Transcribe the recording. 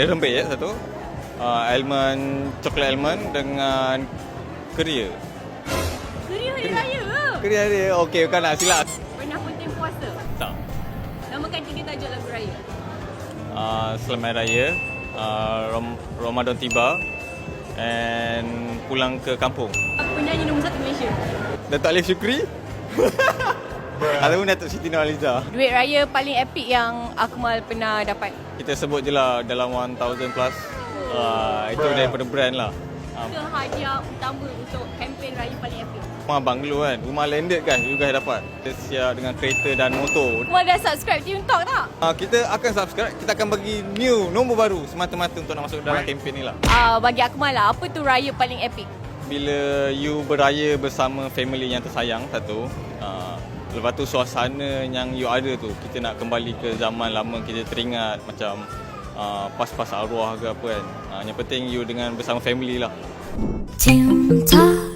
rempeyek satu. Almond, coklat almond dengan keria. Keria hari raya ke? Keria dia. Okey, bukan nak silap. Pernah ponteng puasa? Tak. Namakan 3 tajuk lagu raya. Selamat Raya, Ramadan tiba, and pulang ke kampung. Penyanyi nombor 1 Malaysia. Datuk Alif Syukri. Ataupun Datuk Siti Nurhaliza. Duit raya paling epic yang Akmal pernah dapat. Kita sebut je lah dalam 1000 plus. Itu daripada brand lah. Ke hadiah utama untuk kempen raya paling epic. Rumah banglo kan, rumah landed kan, you guys dapat. Kita siap dengan kereta dan motor. Akmal dah subscribe Tune Talk tak? Kita akan subscribe, kita akan bagi new nombor baru semata-mata untuk nak masuk dalam kempen ni lah. Bagi Akmal lah, apa tu raya paling epic? Bila you beraya bersama family yang tersayang satu, lepas tu suasana yang you ada tu, kita nak kembali ke zaman lama, kita teringat macam pas-pas arwah ke apa kan. Yang penting you dengan bersama family lah. Tune Talk.